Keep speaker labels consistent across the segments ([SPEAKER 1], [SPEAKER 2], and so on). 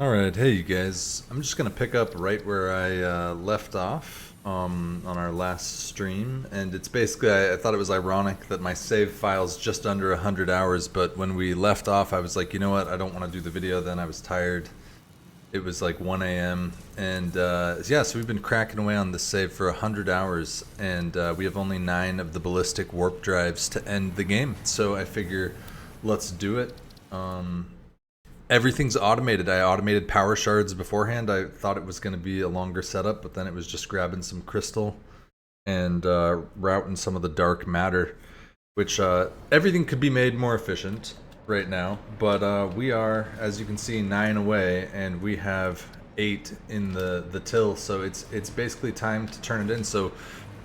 [SPEAKER 1] Alright, hey you guys. I'm just gonna pick up right where I left off on our last stream, and it's basically, I thought it was ironic that my save file's just under 100 hours, but when we left off I was like, you know what, I don't want to do the video then, I was tired. It was like 1 a.m. and yeah, so we've been cracking away on this save for 100 hours, and we have only 9 of the ballistic warp drives to end the game, so I figure let's do it. Everything's automated. I automated power shards beforehand. I thought it was going to be a longer setup, but then it was just grabbing some crystal and routing some of the dark matter, which everything could be made more efficient right now. But we are, as you can see, 9 away, and we have 8 in the till. So it's basically time to turn it in. So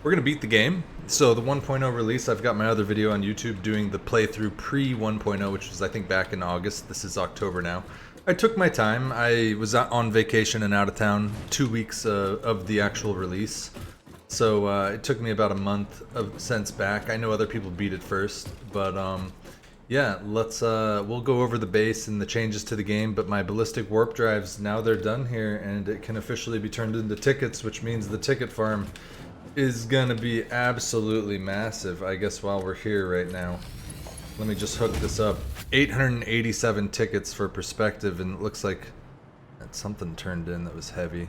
[SPEAKER 1] we're gonna beat the game. So the 1.0 release, I've got my other video on YouTube doing the playthrough pre 1.0, which was I think back in August. This is October now. I took my time. I was on vacation and out of town 2 weeks of the actual release. So it took me about a month since back. I know other people beat it first, but yeah, we'll go over the base and the changes to the game. But my ballistic warp drives, now they're done here, and it can officially be turned into tickets, which means the ticket farm is gonna be absolutely massive. I guess while we're here right now, let me just hook this up. 887 tickets for perspective, and it looks like something turned in that was heavy.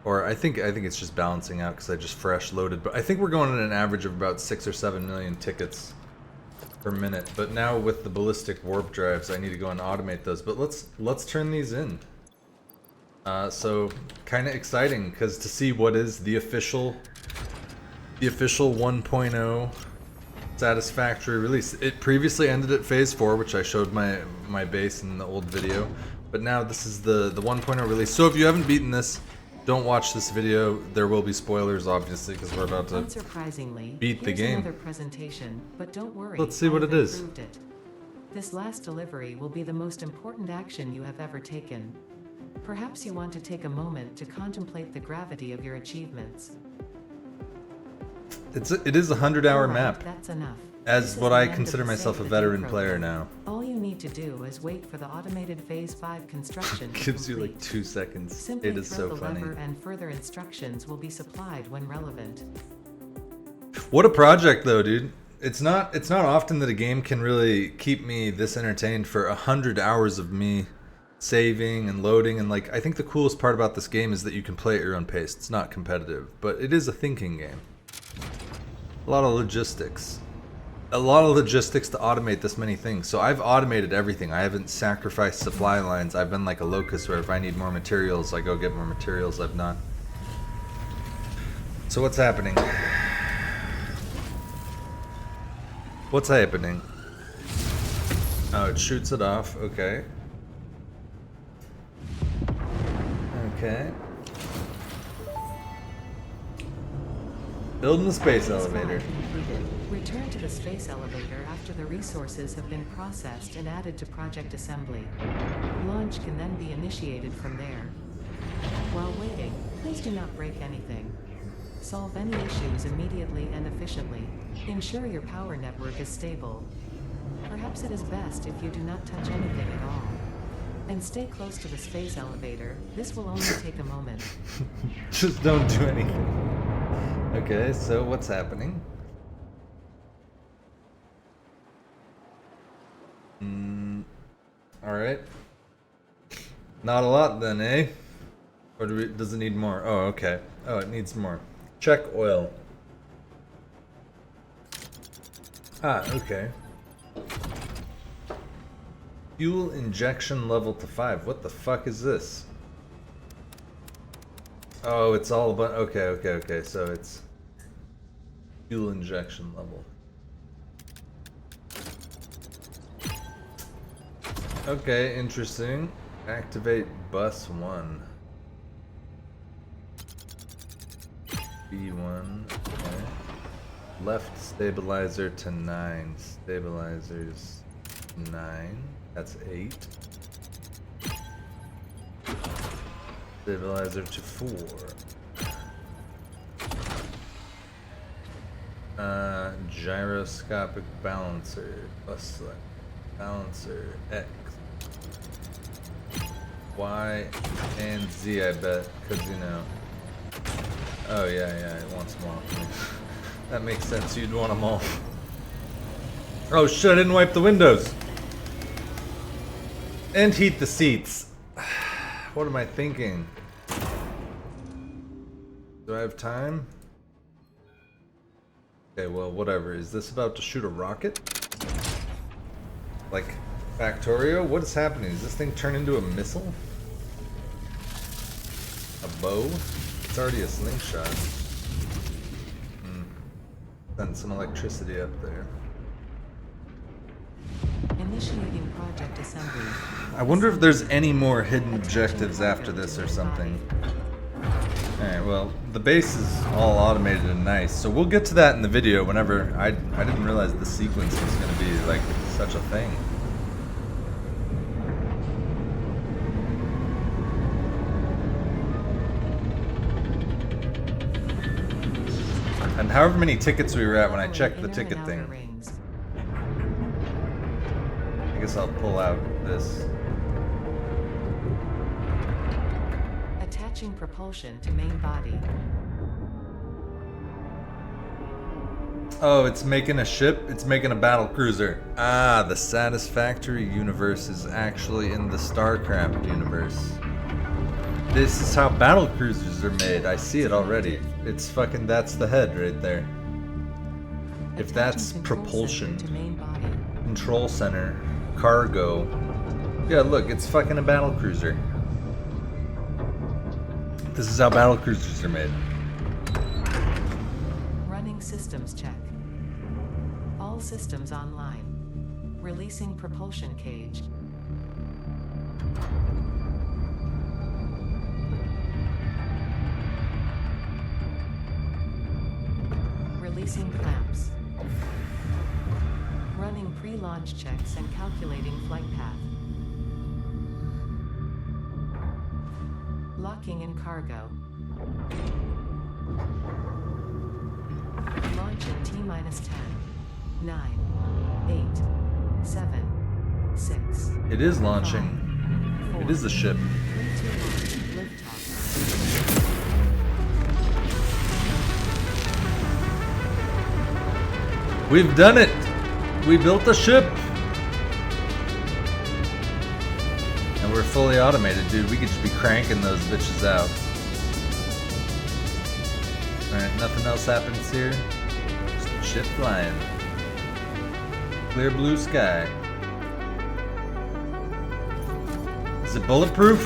[SPEAKER 1] Or I think it's just balancing out because I just fresh loaded. But I think we're going at an average of about 6 or 7 million tickets per minute. But now with the ballistic warp drives, I need to go and automate those. But let's turn these in. So kind of exciting because to see what is the official 1.0 Satisfactory release. It previously ended at phase 4, which I showed my base in the old video, but now this is the 1.0 release. So if you haven't beaten this, don't watch this video. There will be spoilers, obviously, because we're about to beat the game.
[SPEAKER 2] Another presentation, but don't worry.
[SPEAKER 1] Let's see what it is.
[SPEAKER 2] This last delivery will be the most important action you have ever taken. Perhaps you want to take a moment to contemplate the gravity of your achievements.
[SPEAKER 1] It is a 100-hour map.
[SPEAKER 2] That's enough.
[SPEAKER 1] As what I consider myself a veteran player now.
[SPEAKER 2] All you need to do is wait for the automated phase 5 construction.
[SPEAKER 1] Gives you like 2 seconds.
[SPEAKER 2] Simply
[SPEAKER 1] it is so funny.
[SPEAKER 2] And further instructions will be supplied when relevant.
[SPEAKER 1] What a project though, dude. It's not often that a game can really keep me this entertained for 100 hours of me saving and loading, and like I think the coolest part about this game is that you can play at your own pace. It's not competitive, but it is a thinking game. A lot of logistics. To automate this many things. So I've automated everything. I haven't sacrificed supply lines. I've been like a locust where if I need more materials, I go get more materials. I've not. So what's happening? What's happening? Oh, it shoots it off. Okay. Okay. Building the space elevator.
[SPEAKER 2] Return to the space elevator after the resources have been processed and added to project assembly. Launch can then be initiated from there. While waiting, please do not break anything. Solve any issues immediately and efficiently. Ensure your power network is stable. Perhaps it is best if you do not touch anything at all. And stay close to the space elevator. This will only take a moment.
[SPEAKER 1] Just don't do anything. Okay, so what's happening? Alright. Not a lot then, eh? Or does it need more? Oh, okay. Oh, it needs more. Check oil. Ah, okay. Fuel injection level to 5. What the fuck is this? Oh, it's all about... Okay. So it's... fuel injection level. Okay, interesting. Activate bus 1. B1. Okay. Left stabilizer to 9. Stabilizers 9. That's 8. Stabilizer to 4. Gyroscopic balancer. Bus select. Balancer X. Y and Z, I bet, because you know. Oh yeah, it wants them all. That makes sense. You'd want them all. Oh shit! I didn't wipe the windows. And heat the seats. What am I thinking? Do I have time? Okay, well, whatever. Is this about to shoot a rocket? Like Factorio? What is happening? Does this thing turn into a missile? A bow? It's already a slingshot. Send some electricity up there.
[SPEAKER 2] Initiating project assembly.
[SPEAKER 1] I wonder if there's any more hidden objectives after this or something. Alright, well, the base is all automated and nice, so we'll get to that in the video whenever. I didn't realize the sequence was going to be, like, such a thing. And however many tickets we were at when I checked the ticket thing. I guess I'll pull out this.
[SPEAKER 2] Attaching propulsion to main body.
[SPEAKER 1] Oh, it's making a ship? It's making a battle cruiser. Ah, the Satisfactory universe is actually in the StarCraft universe. This is how battle cruisers are made. I see it already. It's fucking, that's the head right there. If that's propulsion, control center, cargo. Yeah, look, it's fucking a battle cruiser. This is how battle cruisers are made.
[SPEAKER 2] Running systems check. All systems online. Releasing propulsion cage. Releasing clamps. Running pre-launch checks and calculating flight path. Locking in cargo. Launch in T-minus 10, 9, 8, 7, 6.
[SPEAKER 1] It is launching.
[SPEAKER 2] 5, 4,
[SPEAKER 1] It is the ship.
[SPEAKER 2] 3, 2, 1, liftoff.
[SPEAKER 1] We've done it! We built a ship! And we're fully automated, dude. We could just be cranking those bitches out. Alright, nothing else happens here. Just ship flying. Clear blue sky. Is it bulletproof?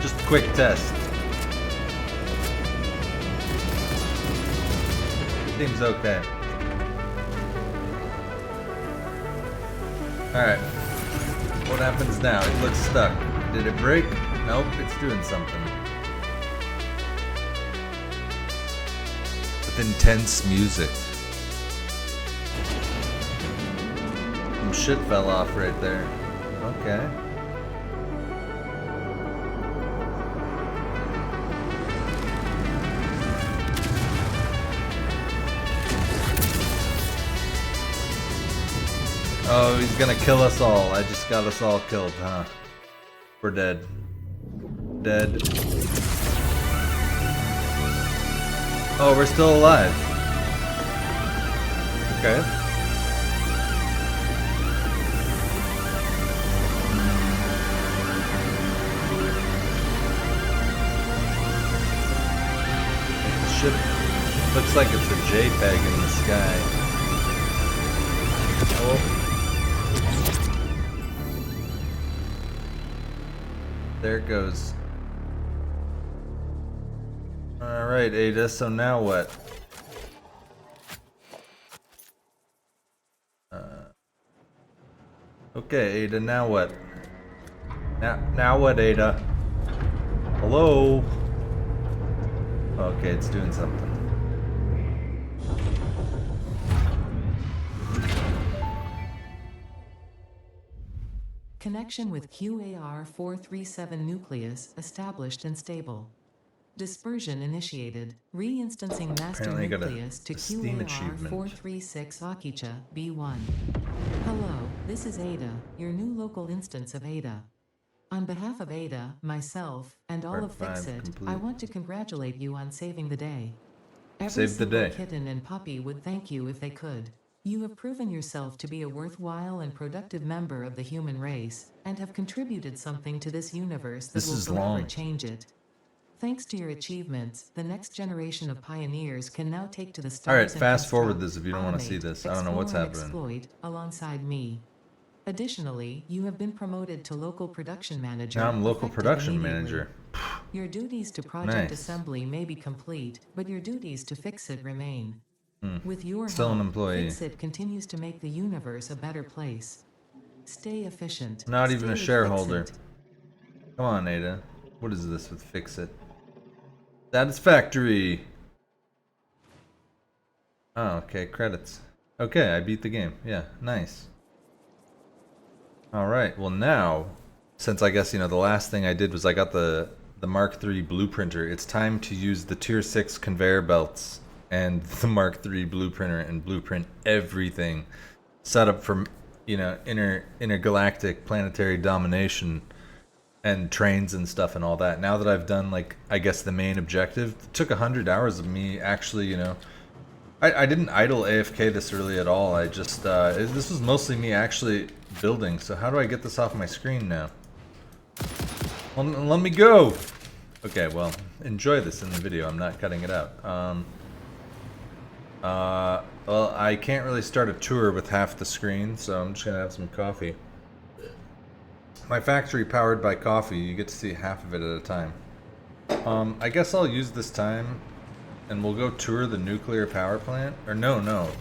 [SPEAKER 1] Just a quick test. Seems okay. Alright. What happens now? It looks stuck. Did it break? Nope, it's doing something. With intense music. Some shit fell off right there. Okay. Oh, he's gonna kill us all. I just got us all killed, huh? We're dead. Dead. Oh, we're still alive. Okay. The ship looks like it's a JPEG in the sky. Oh. There it goes. Alright, Ada, so now what? Okay, Ada, now what? Now what, Ada? Hello? Okay, it's doing something.
[SPEAKER 2] Connection with QAR-437 nucleus established and stable. Dispersion initiated. Reinstancing master
[SPEAKER 1] Apparently I got
[SPEAKER 2] nucleus to
[SPEAKER 1] a Steam achievement.
[SPEAKER 2] QAR-436 Akicha B1. Hello. This is Ada, your new local instance of Ada. On behalf of Ada, myself, and all
[SPEAKER 1] Part
[SPEAKER 2] of
[SPEAKER 1] 5
[SPEAKER 2] Fixit, I
[SPEAKER 1] complete.
[SPEAKER 2] want to congratulate you on saving the day. Every
[SPEAKER 1] Save the
[SPEAKER 2] single
[SPEAKER 1] day.
[SPEAKER 2] kitten and puppy would thank you if they could. You have proven yourself to be a worthwhile and productive member of the human race, and have contributed something to this universe that
[SPEAKER 1] This
[SPEAKER 2] will
[SPEAKER 1] is
[SPEAKER 2] forever
[SPEAKER 1] long.
[SPEAKER 2] change it. Thanks to your achievements, the next generation of pioneers can now take to the
[SPEAKER 1] Alright,
[SPEAKER 2] stars and
[SPEAKER 1] fast forward
[SPEAKER 2] construct,
[SPEAKER 1] this if you don't want to see
[SPEAKER 2] automate,
[SPEAKER 1] this. I don't know what's
[SPEAKER 2] explore and
[SPEAKER 1] happening.
[SPEAKER 2] exploit, alongside me. Additionally, you have been promoted to local production manager,
[SPEAKER 1] Now I'm local
[SPEAKER 2] effective
[SPEAKER 1] production
[SPEAKER 2] immediately.
[SPEAKER 1] manager.
[SPEAKER 2] Your duties to project
[SPEAKER 1] Nice.
[SPEAKER 2] assembly may be complete, but your duties to Fixit remain. With your
[SPEAKER 1] Still an
[SPEAKER 2] help,
[SPEAKER 1] employee.
[SPEAKER 2] Fixit continues to make the universe a better place. Stay efficient.
[SPEAKER 1] Not
[SPEAKER 2] Stay
[SPEAKER 1] even a
[SPEAKER 2] with
[SPEAKER 1] shareholder.
[SPEAKER 2] Fixit.
[SPEAKER 1] Come on, Ada. What is this with Fix It? Satisfactory. Oh, okay, credits. Okay, I beat the game. Yeah, nice. Alright, well now, since I guess, the last thing I did was I got the Mark III blueprinter, it's time to use the Tier 6 conveyor belts and the Mark III blueprinter and blueprint everything set up for, intergalactic planetary domination and trains and stuff and all that. Now that I've done, like, I guess the main objective, it took 100 hours of me actually, I didn't idle AFK this early at all. I just, this was mostly me actually building. So how do I get this off my screen now? Well, let me go! Okay, well, enjoy this in the video. I'm not cutting it out. Well, I can't really start a tour with half the screen, so I'm just gonna have some coffee. My factory powered by coffee, you get to see half of it at a time. I guess I'll use this time and we'll go tour the nuclear power plant. Or no,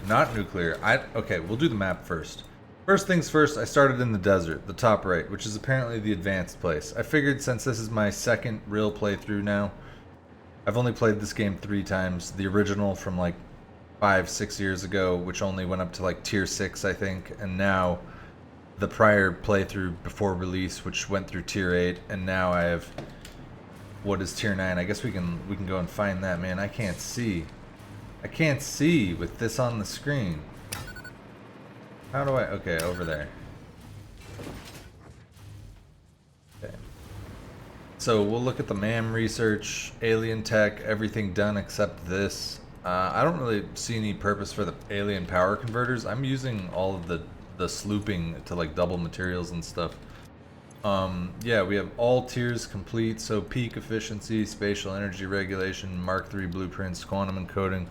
[SPEAKER 1] not nuclear. Okay, we'll do the map first. First things first, I started in the desert, the top right, which is apparently the advanced place. I figured since this is my second real playthrough now, I've only played this game 3 times. The original from like 5-6 years ago, which only went up to like tier 6, I think, and now the prior playthrough before release, which went through tier 8, and now I have what is tier 9. I guess we can go and find that, man. I can't see. I can't see with this on the screen. How do I? Okay, over there. Okay. So we'll look at the MAM research, alien tech, everything done except this. I don't really see any purpose for the alien power converters. I'm using all of the slooping to like double materials and stuff. Yeah, we have all tiers complete, so peak efficiency, spatial energy regulation, Mark III blueprints, quantum encoding,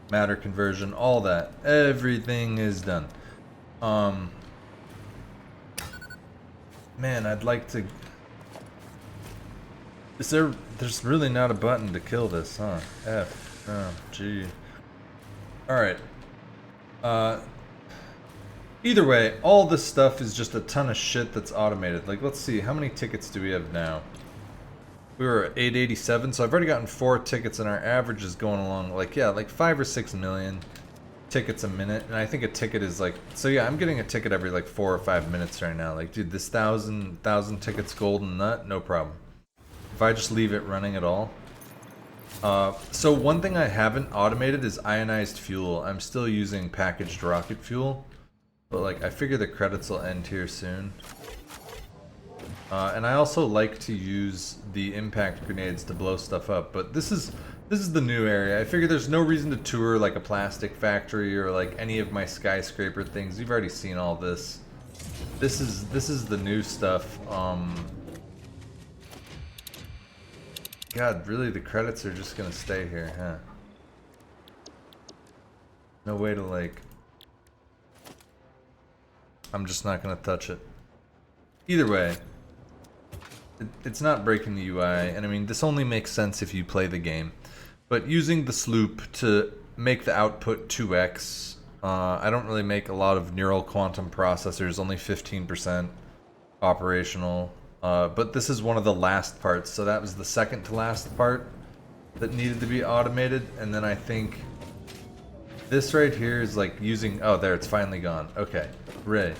[SPEAKER 1] matter conversion, all that. Everything is done. Man, I'd like to... There's really not a button to kill this, huh? F. Oh, G. Alright. Either way, all this stuff is just a ton of shit that's automated. Like, let's see, how many tickets do we have now? We were at 887, so I've already gotten 4 tickets, and our average is going along, like, yeah, like 5 or 6 million tickets a minute. And I think a ticket is like, so yeah, I'm getting a ticket every like 4 or 5 minutes right now. Like, dude, this 1,000 tickets golden nut, no problem. If I just leave it running at all. So one thing I haven't automated is ionized fuel. I'm still using packaged rocket fuel. But like, I figure the credits will end here soon. And I also like to use the impact grenades to blow stuff up. But this is the new area. I figure there's no reason to tour like a plastic factory or like any of my skyscraper things. You've already seen all this. This is the new stuff. God, really, the credits are just gonna stay here, huh? No way to like... I'm just not gonna touch it. Either way, it's not breaking the UI, and I mean, this only makes sense if you play the game. But using the sloop to make the output 2x, I don't really make a lot of neural quantum processors, only 15% operational. But this is one of the last parts, so that was the second to last part that needed to be automated, and then I think this right here is like using, oh there, it's finally gone. Okay, hooray.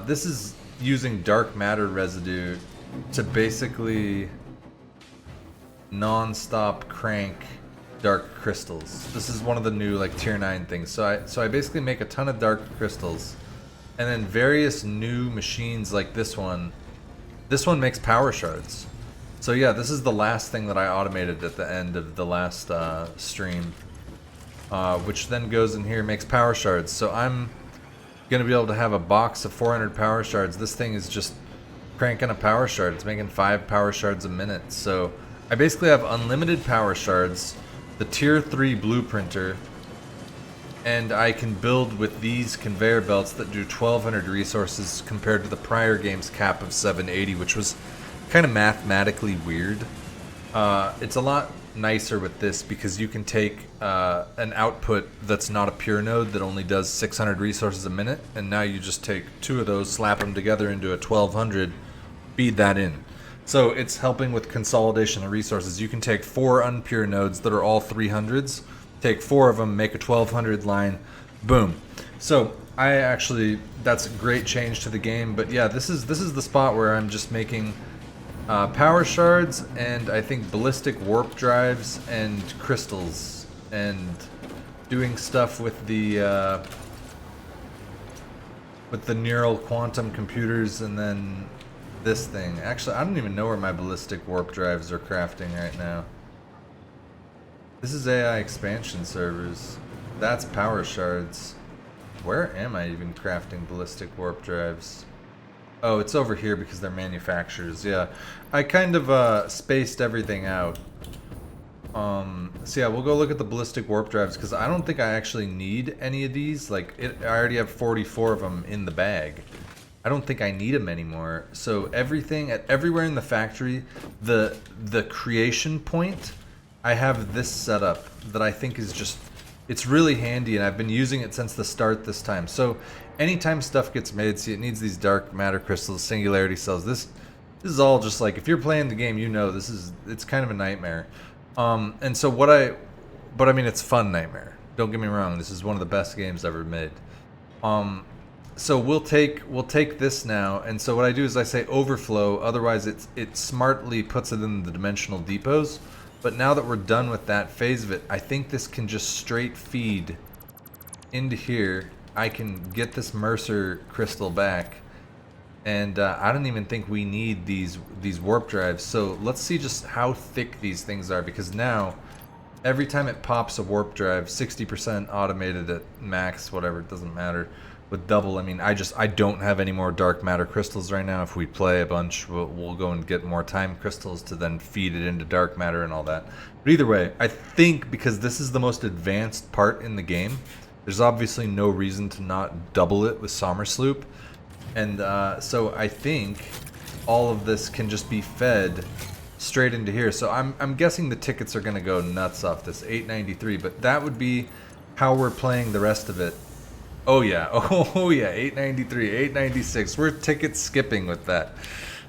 [SPEAKER 1] This is using dark matter residue to basically non-stop crank dark crystals. This is one of the new like tier 9 things. So I basically make a ton of dark crystals, And then various new machines like this one. This one makes power shards. So yeah, this is the last thing that I automated at the end of the last stream. Which then goes in here, makes power shards. So I'm gonna be able to have a box of 400 power shards. This thing is just cranking a power shard. It's making 5 power shards a minute. So I basically have unlimited power shards, the tier 3 blueprinter, and I can build with these conveyor belts that do 1200 resources compared to the prior game's cap of 780, which was kind of mathematically weird. It's a lot nicer with this because you can take an output that's not a pure node that only does 600 resources a minute, and now you just take 2 of those, slap them together into a 1200, feed that in. So it's helping with consolidation of resources. You can take 4 unpure nodes that are all 300s, take 4 of them, make a 1200 line, boom. So I actually, that's a great change to the game. But yeah, this is the spot where I'm just making power shards and I think ballistic warp drives and crystals, and doing stuff with the neural quantum computers, and then this thing. Actually, I don't even know where my ballistic warp drives are crafting right now. This is AI expansion servers. That's power shards. Where am I even crafting ballistic warp drives? Oh, it's over here because they're manufacturers. Yeah, I kind of spaced everything out. So yeah, we'll go look at the ballistic warp drives because I don't think I actually need any of these. Like, I already have 44 of them in the bag. I don't think I need them anymore. So everything everywhere in the factory, the creation point, I have this setup that I think is just, it's really handy, and I've been using it since the start this time. So anytime stuff gets made, see, it needs these dark matter crystals, singularity cells. This is all just like, if you're playing the game, you know it's kind of a nightmare. And so but I mean, it's fun nightmare. Don't get me wrong. This is one of the best games ever made. So we'll take this now, and so what I do is I say overflow. Otherwise, it smartly puts it in the dimensional depots. But now that we're done with that phase of it, I think this can just straight feed into here. I can get this Mercer crystal back, and I don't even think we need these warp drives. So let's see just how thick these things are, because now every time it pops a warp drive, 60% automated at max, whatever, it doesn't matter. With double, I mean, I don't have any more dark matter crystals right now. If we play a bunch, we'll go and get more time crystals to then feed it into dark matter and all that. But either way, I think because this is the most advanced part in the game, there's obviously no reason to not double it with Sommersloop. And so I think all of this can just be fed straight into here. So I'm guessing the tickets are going to go nuts off this 893, but that would be how we're playing the rest of it. Oh yeah, oh yeah, 893, 896. We're ticket skipping with that.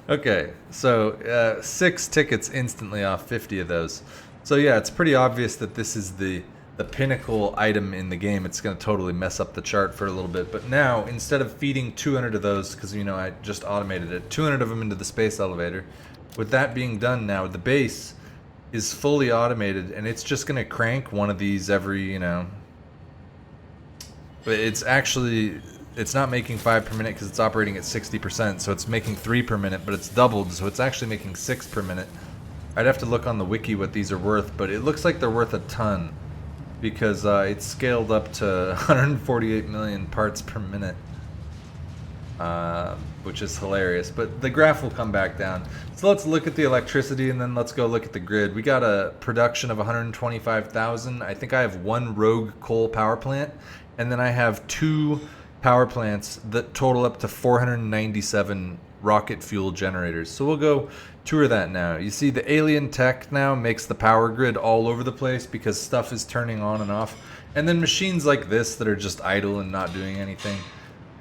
[SPEAKER 1] Okay, so 6 tickets instantly off 50 of those. So yeah, it's pretty obvious that this is the pinnacle item in the game. It's going to totally mess up the chart for a little bit. But now, instead of feeding 200 of those, because you know I just automated it, 200 of them into the space elevator. With that being done now, the base is fully automated, and it's just going to crank one of these every, you know. But it's not making 5 per minute because it's operating at 60%, so it's making 3 per minute, but it's doubled, so it's actually making 6 per minute. I'd have to look on the wiki what these are worth, but it looks like they're worth a ton because it's scaled up to 148 million parts per minute, which is hilarious. But the graph will come back down. So let's look at the electricity, and then let's go look at the grid. We got a production of 125,000. I think I have 1 rogue coal power plant, and then I have 2 power plants that total up to 497 rocket fuel generators. So we'll go tour that now. You see the alien tech now makes the power grid all over the place because stuff is turning on and off. And then machines like this that are just idle and not doing anything.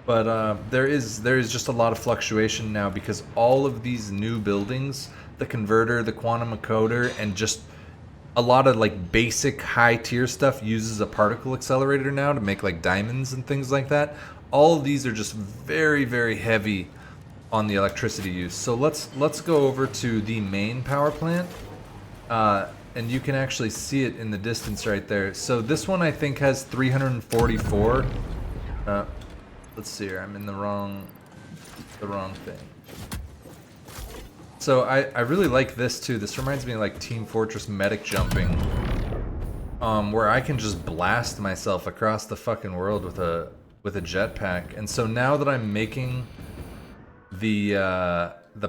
[SPEAKER 1] But there is just a lot of fluctuation now because all of these new buildings, the converter, the quantum encoder, and just a lot of like basic high tier stuff uses a particle accelerator now to make like diamonds and things like that. All of these are just very, very heavy on the electricity use. So let's go over to the main power plant, and you can actually see it in the distance right there. So this one I think has 344. Let's see here. I'm in the wrong thing. So I really like this too. This reminds me of like Team Fortress medic jumping, where I can just blast myself across the fucking world with a jetpack. And so now that I'm making the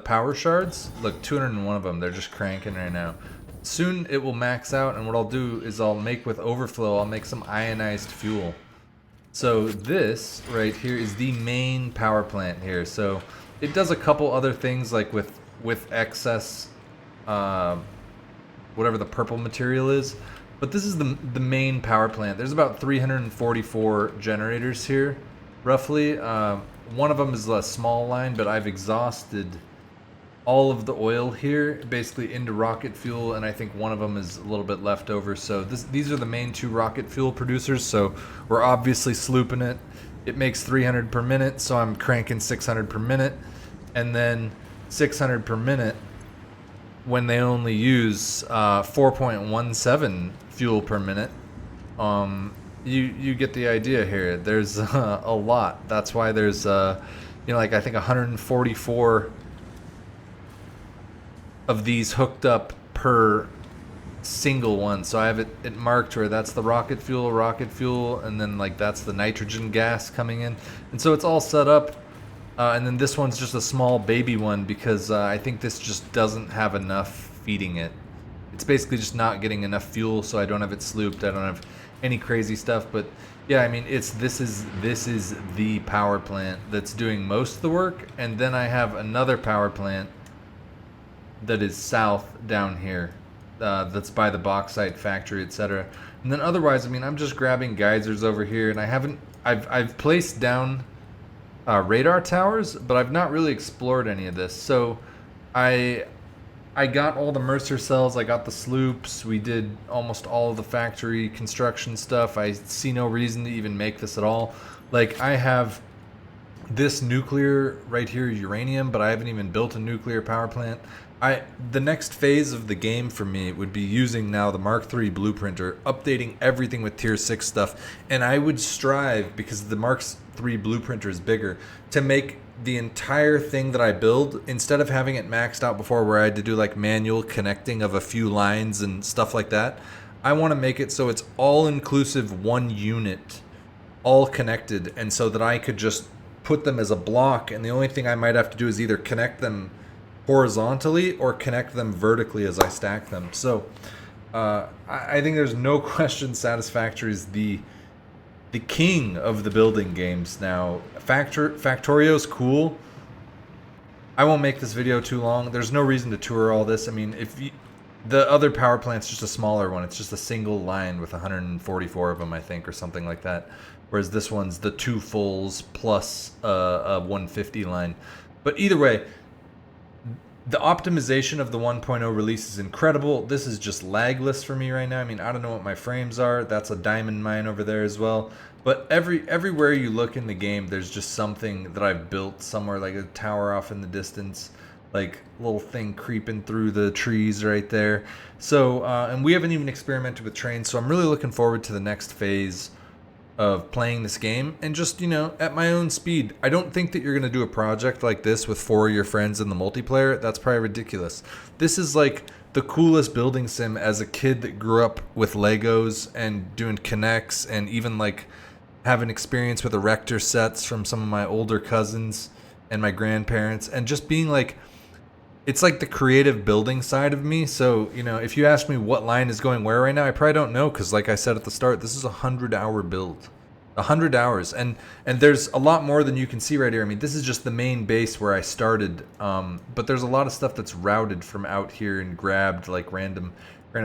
[SPEAKER 1] power shards, look, 201 of them. They're just cranking right now. Soon it will max out, and what I'll do is I'll make with overflow. I'll make some ionized fuel. So this right here is the main power plant here. So it does a couple other things like with excess, whatever the purple material is. But this is the main power plant. There's about 344 generators here, roughly. One of them is a small line, but I've exhausted all of the oil here, basically into rocket fuel, and I think one of them is a little bit left over. So these are the main 2 rocket fuel producers. So we're obviously slooping it. It makes 300 per minute, so I'm cranking 600 per minute, and then 600 per minute when they only use 4.17 fuel per minute. You get the idea here. There's a lot. That's why there's like I think 144 of these hooked up per single one. So I have it marked where that's the rocket fuel, and then like that's the nitrogen gas coming in, and so it's all set up. And then this one's just a small baby one because I think this just doesn't have enough feeding it. It's basically just not getting enough fuel, so I don't have it slooped. I don't have any crazy stuff, but yeah, I mean this is the power plant that's doing most of the work, and then I have another power plant that is south down here, that's by the bauxite factory, etc. And then otherwise, I mean, I'm just grabbing geysers over here, and I've placed down radar towers, but I've not really explored any of this. So I got all the Mercer cells, I got the sloops, we did almost all of the factory construction stuff. I see no reason to even make this at all. Like, I have this nuclear right here, uranium, but I haven't even built a nuclear power plant. The next phase of the game for me would be using now the Mark III blueprinter, updating everything with tier 6 stuff, and I would strive, because the Mark III blueprinter is bigger, to make the entire thing that I build, instead of having it maxed out before where I had to do like manual connecting of a few lines and stuff like that, I want to make it so it's all inclusive, one unit, all connected, and so that I could just put them as a block, and the only thing I might have to do is either connect them horizontally or connect them vertically as I stack them. So I think there's no question Satisfactory is the king of the building games now. Factorio's cool. I won't make this video too long. There's no reason to tour all this. I mean, the other power plant's just a smaller one. It's just a single line with 144 of them, I think, or something like that. Whereas this one's the 2 fulls plus a 150 line. But either way, the optimization of the 1.0 release is incredible. This is just lagless for me right now. I mean, I don't know what my frames are. That's a diamond mine over there as well. But everywhere you look in the game, there's just something that I've built somewhere, like a tower off in the distance, like a little thing creeping through the trees right there. So, and we haven't even experimented with trains, so I'm really looking forward to the next phase of playing this game, and just, you know, at my own speed. I don't think that you're going to do a project like this with 4 of your friends in the multiplayer. That's probably ridiculous. This is like the coolest building sim as a kid that grew up with Legos and doing connects, and even like having experience with erector sets from some of my older cousins and my grandparents, and just being like, it's like the creative building side of me. So, you know, if you ask me what line is going where right now, I probably don't know, because like I said at the start, this is a 100-hour build. 100 hours. And there's a lot more than you can see right here. I mean, this is just the main base where I started. But there's a lot of stuff that's routed from out here and grabbed, like random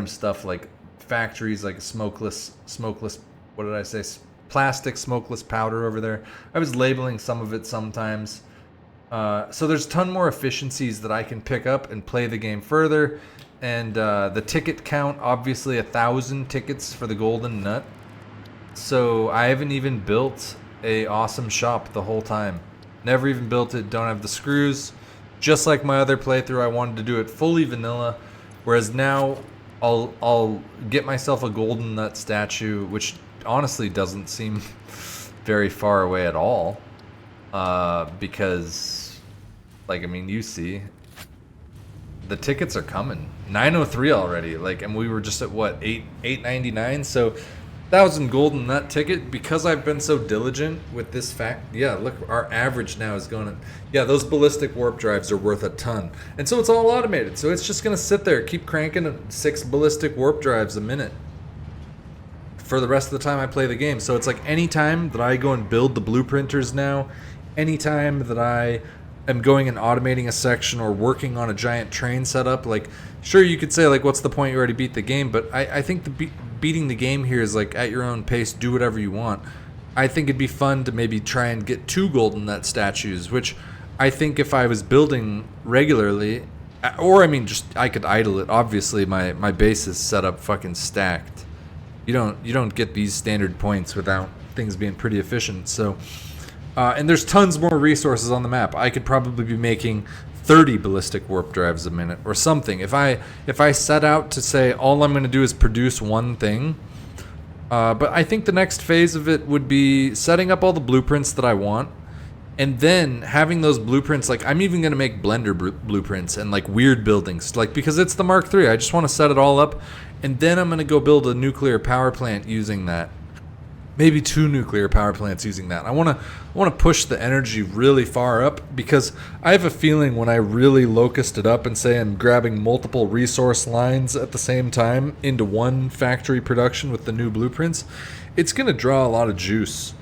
[SPEAKER 1] stuff, like factories, like a smokeless, what did I say? Plastic smokeless powder over there. I was labeling some of it sometimes. So there's a ton more efficiencies that I can pick up and play the game further. And the ticket count, obviously 1,000 tickets for the golden nut. So I haven't even built a awesome shop the whole time. Never even built it, don't have the screws. Just like my other playthrough, I wanted to do it fully vanilla. Whereas now I'll get myself a golden nut statue, which honestly doesn't seem very far away at all. Because, like, I mean, you see, the tickets are coming. 903 already. Like, and we were just at what, 899. So 1,000 gold in that ticket because I've been so diligent with this fact. Yeah, look, our average now is going. Yeah, those ballistic warp drives are worth a ton, and so it's all automated. So it's just gonna sit there, keep cranking 6 ballistic warp drives a minute for the rest of the time I play the game. So it's like anytime that I go and build the blueprinters now, anytime that I am going and automating a section or working on a giant train setup, like, sure, you could say, like, what's the point? You already beat the game. But I think beating the game here is, like, at your own pace, do whatever you want. I think it'd be fun to maybe try and get 2 golden nut statues, which I think if I was building regularly, or I mean, just I could idle it. Obviously, my base is set up fucking stacked. You don't get these standard points without things being pretty efficient. So. And there's tons more resources on the map. I could probably be making 30 ballistic warp drives a minute or something. If I set out to say all I'm going to do is produce one thing, but I think the next phase of it would be setting up all the blueprints that I want, and then having those blueprints, like, I'm even going to make Blender blueprints and, like, weird buildings, like, because it's the Mark III. I just want to set it all up, and then I'm going to go build a nuclear power plant using that. Maybe 2 nuclear power plants using that. I want to push the energy really far up, because I have a feeling when I really locust it up and say I'm grabbing multiple resource lines at the same time into one factory production with the new blueprints, it's going to draw a lot of juice.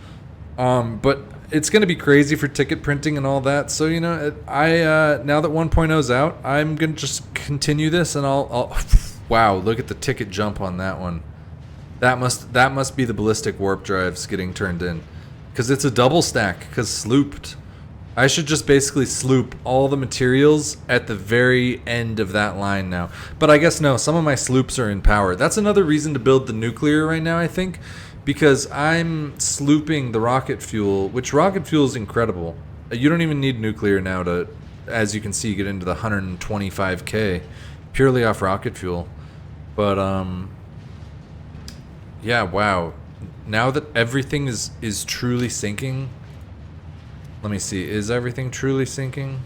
[SPEAKER 1] But it's going to be crazy for ticket printing and all that. So, you know, now that 1.0's out, I'm going to just continue this, and I'll wow, look at the ticket jump on that one. That must be the ballistic warp drives getting turned in, because it's a double stack, because slooped. I should just basically sloop all the materials at the very end of that line now. But I guess no, some of my sloops are in power. That's another reason to build the nuclear right now, I think, because I'm slooping the rocket fuel, which rocket fuel is incredible. You don't even need nuclear now to, as you can see, get into the 125k purely off rocket fuel. But yeah, wow. Now that everything is truly sinking. Let me see. Is everything truly sinking?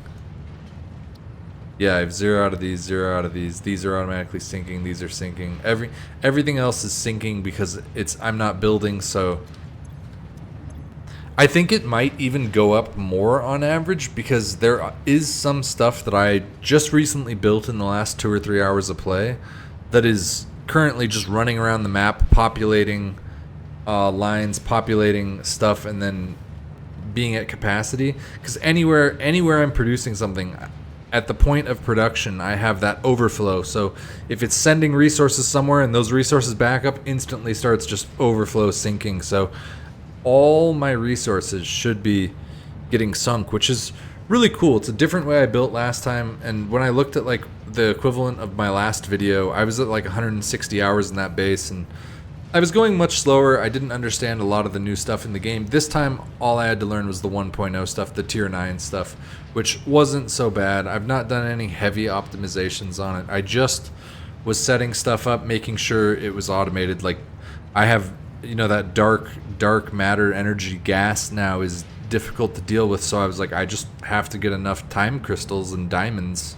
[SPEAKER 1] Yeah, I have 0 out of these, 0 out of these. These are automatically sinking. These are sinking. Everything else is sinking because I'm not building, so I think it might even go up more on average, because there is some stuff that I just recently built in the last 2 or 3 hours of play that is currently just running around the map, populating lines, populating stuff, and then being at capacity. Because anywhere I'm producing something, at the point of production, I have that overflow. So if it's sending resources somewhere and those resources back up, instantly starts just overflow sinking. So all my resources should be getting sunk, which is really cool. It's a different way I built last time, and when I looked at, like, the equivalent of my last video, I was at like 160 hours in that base, and I was going much slower. I didn't understand a lot of the new stuff in the game. This time, all I had to learn was the 1.0 stuff, the tier 9 stuff, which wasn't so bad. I've not done any heavy optimizations on it. I just was setting stuff up, making sure it was automated. Like, I have, you know, that dark matter energy gas now is difficult to deal with, so I was like, I just have to get enough time crystals and diamonds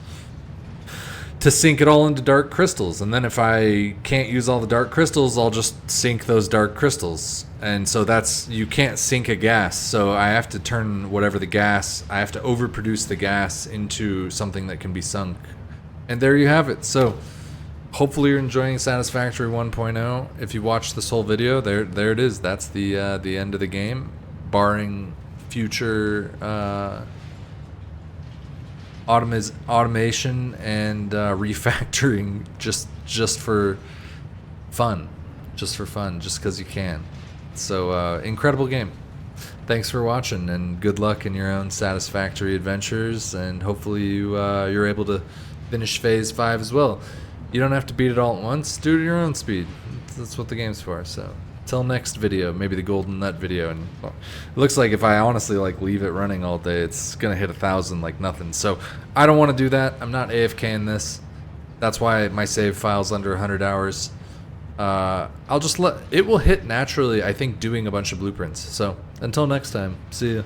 [SPEAKER 1] to sink it all into dark crystals, and then if I can't use all the dark crystals, I'll just sink those dark crystals. And so that's, you can't sink a gas, so I have to turn whatever the gas, I have to overproduce the gas into something that can be sunk. And there you have it. So hopefully you're enjoying Satisfactory 1.0. If you watched this whole video, there it is. That's the end of the game, barring future automation and refactoring, just for fun, just because you can. So incredible game. Thanks for watching, and good luck in your own Satisfactory adventures, and hopefully you're able to finish phase 5 as well. You don't have to beat it all at once. Do it at your own speed. That's what the game's for. So till next video, maybe the golden nut video. And well, it looks like if I honestly, like, leave it running all day, it's gonna hit 1,000 like nothing. So I don't want to do that. I'm not AFK in this. That's why my save file's under 100 hours. I'll just it will hit naturally, I think, doing a bunch of blueprints. So until next time, see ya.